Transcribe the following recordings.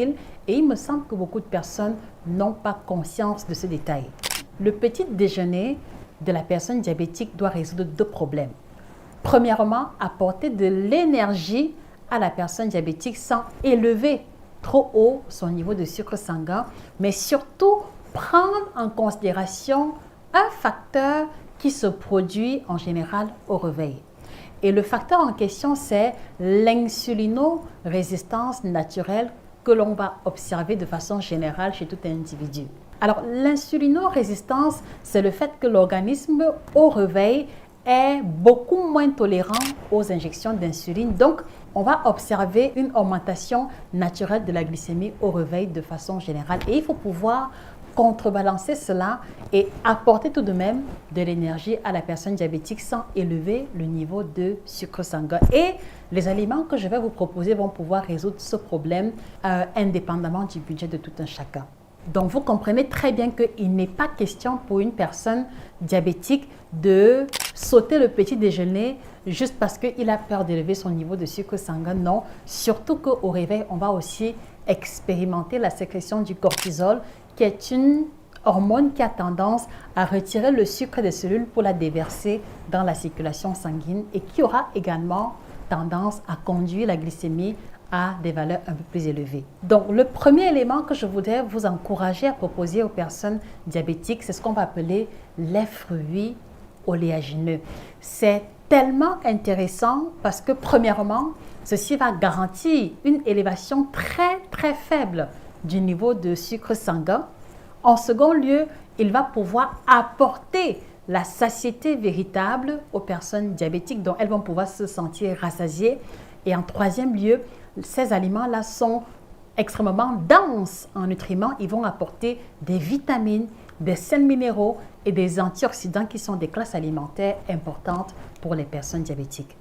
Et il me semble que beaucoup de personnes n'ont pas conscience de ce détail. Le petit déjeuner de la personne diabétique doit résoudre deux problèmes. Premièrement, apporter de l'énergie à la personne diabétique sans élever trop haut son niveau de sucre sanguin, mais surtout prendre en considération un facteur qui se produit en général au réveil. Et le facteur en question, c'est l'insulinorésistance naturelle que l'on va observer de façon générale chez tout individu. Alors, l'insulinorésistance, c'est le fait que l'organisme au réveil est beaucoup moins tolérant aux injections d'insuline. Donc, on va observer une augmentation naturelle de la glycémie au réveil de façon générale. Et il faut pouvoir contrebalancer cela et apporter tout de même de l'énergie à la personne diabétique sans élever le niveau de sucre sanguin. Et les aliments que je vais vous proposer vont pouvoir résoudre ce problème indépendamment du budget de tout un chacun. Donc, vous comprenez très bien qu'il n'est pas question pour une personne diabétique de sauter le petit déjeuner juste parce qu'il a peur d'élever son niveau de sucre sanguin. Non, surtout qu'au réveil, on va aussi expérimenter la sécrétion du cortisol, qui est une hormone qui a tendance à retirer le sucre des cellules pour la déverser dans la circulation sanguine et qui aura également tendance à conduire la glycémie à des valeurs un peu plus élevées. Donc, le premier élément que je voudrais vous encourager à proposer aux personnes diabétiques, c'est ce qu'on va appeler les fruits oléagineux. C'est tellement intéressant parce que, premièrement, ceci va garantir une élévation très faible du niveau de sucre sanguin. En second lieu, il va pouvoir apporter la satiété véritable aux personnes diabétiques dont elles vont pouvoir se sentir rassasiées. Et en troisième lieu, ces aliments-là sont extrêmement denses en nutriments. Ils vont apporter des vitamines, des sels minéraux et des antioxydants qui sont des classes alimentaires importantes pour les personnes diabétiques.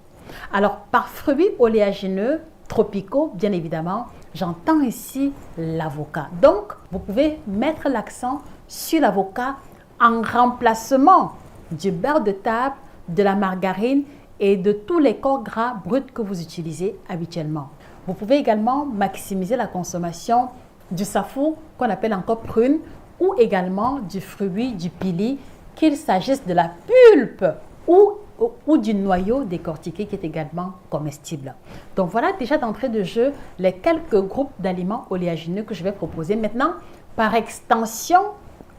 Alors, par fruits oléagineux tropicaux, bien évidemment, j'entends ici l'avocat. Donc, vous pouvez mettre l'accent sur l'avocat en remplacement du beurre de table, de la margarine et de tous les corps gras bruts que vous utilisez habituellement. Vous pouvez également maximiser la consommation du safou, qu'on appelle encore prune, ou également du fruit, du pili, qu'il s'agisse de la pulpe ou du noyau décortiqué qui est également comestible. Donc voilà déjà d'entrée de jeu les quelques groupes d'aliments oléagineux que je vais proposer. Maintenant, par extension,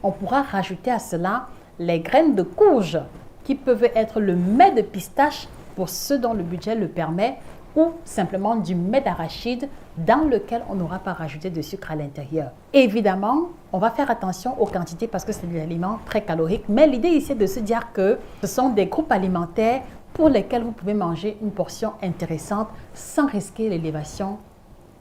on pourra rajouter à cela les graines de courge qui peuvent être le mets de pistache pour ceux dont le budget le permet ou simplement du mets d'arachide dans lequel on n'aura pas rajouté de sucre à l'intérieur. Évidemment, on va faire attention aux quantités parce que c'est des aliments très caloriques, mais l'idée ici est de se dire que ce sont des groupes alimentaires pour lesquels vous pouvez manger une portion intéressante sans risquer l'élévation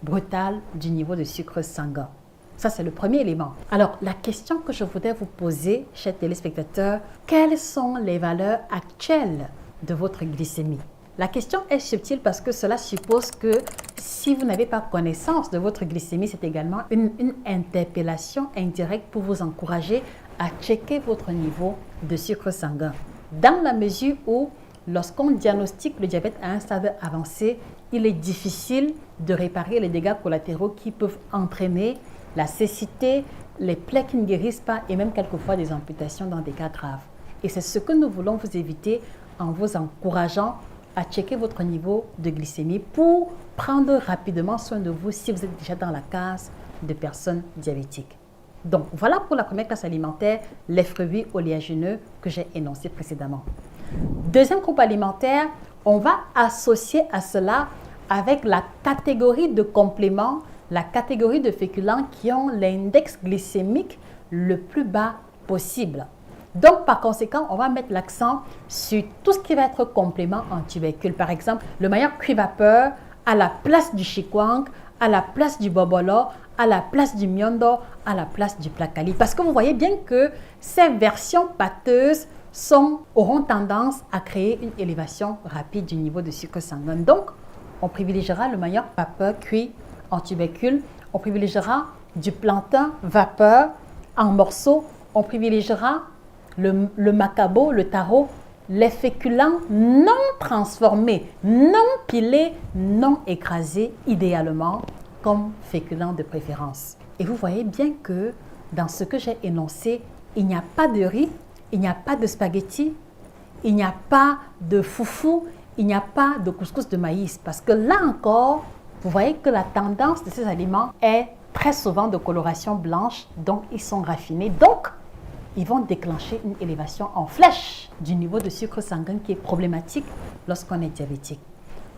brutale du niveau de sucre sanguin. Ça, c'est le premier élément. Alors, la question que je voudrais vous poser, chers téléspectateurs, quelles sont les valeurs actuelles de votre glycémie? La question est subtile parce que cela suppose que si vous n'avez pas connaissance de votre glycémie, c'est également une interpellation indirecte pour vous encourager à checker votre niveau de sucre sanguin. Dans la mesure où, lorsqu'on diagnostique le diabète à un stade avancé, il est difficile de réparer les dégâts collatéraux qui peuvent entraîner la cécité, les plaies qui ne guérissent pas et même quelquefois des amputations dans des cas graves. Et c'est ce que nous voulons vous éviter en vous encourageant à checker votre niveau de glycémie pour prendre rapidement soin de vous si vous êtes déjà dans la case de personnes diabétiques. Donc, voilà pour la première classe alimentaire, les fruits oléagineux que j'ai énoncés précédemment. Deuxième groupe alimentaire, on va associer à cela avec la catégorie de compléments, la catégorie de féculents qui ont l'index glycémique le plus bas possible. Donc, par conséquent, on va mettre l'accent sur tout ce qui va être complément en tubécule. Par exemple, le maillot cuit vapeur à la place du chikwang, à la place du bobolo, à la place du myondo, à la place du placali. Parce que vous voyez bien que ces versions pâteuses auront tendance à créer une élévation rapide du niveau de sucre sanguin. Donc, on privilégiera le maillot vapeur cuit en tubécule. On privilégiera du plantain vapeur en morceaux. On privilégiera le macabo, le taro, les féculents non transformés, non pilés, non écrasés, idéalement, comme féculent de préférence. Et vous voyez bien que dans ce que j'ai énoncé, il n'y a pas de riz, il n'y a pas de spaghettis, il n'y a pas de foufou, il n'y a pas de couscous de maïs. Parce que là encore, vous voyez que la tendance de ces aliments est très souvent de coloration blanche, donc ils sont raffinés. Donc, ils vont déclencher une élévation en flèche du niveau de sucre sanguin qui est problématique lorsqu'on est diabétique.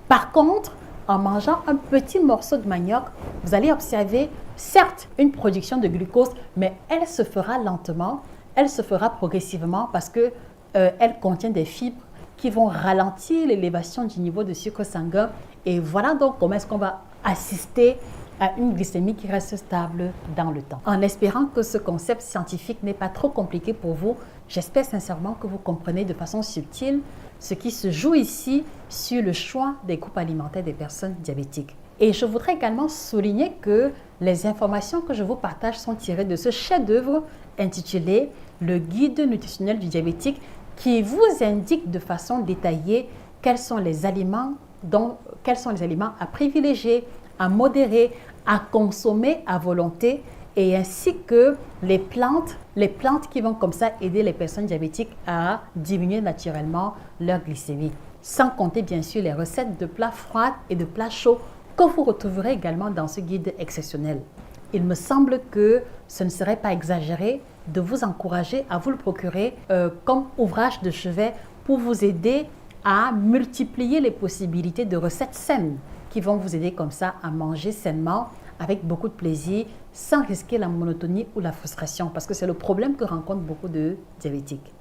Par contre, en mangeant un petit morceau de manioc, vous allez observer, certes, une production de glucose, mais elle se fera lentement, elle se fera progressivement parce que elle contient des fibres qui vont ralentir l'élévation du niveau de sucre sanguin. Et voilà donc comment est-ce qu'on va assister à une glycémie qui reste stable dans le temps. En espérant que ce concept scientifique n'est pas trop compliqué pour vous, j'espère sincèrement que vous comprenez de façon subtile ce qui se joue ici sur le choix des groupes alimentaires des personnes diabétiques. Et je voudrais également souligner que les informations que je vous partage sont tirées de ce chef-d'œuvre intitulé « Le guide nutritionnel du diabétique » qui vous indique de façon détaillée quels sont les aliments à privilégier, à modérer, à consommer à volonté et ainsi que les plantes qui vont comme ça aider les personnes diabétiques à diminuer naturellement leur glycémie. Sans compter bien sûr les recettes de plats froids et de plats chauds que vous retrouverez également dans ce guide exceptionnel. Il me semble que ce ne serait pas exagéré de vous encourager à vous le procurer comme ouvrage de chevet pour vous aider à multiplier les possibilités de recettes saines qui vont vous aider comme ça à manger sainement avec beaucoup de plaisir sans risquer la monotonie ou la frustration parce que c'est le problème que rencontrent beaucoup de diabétiques.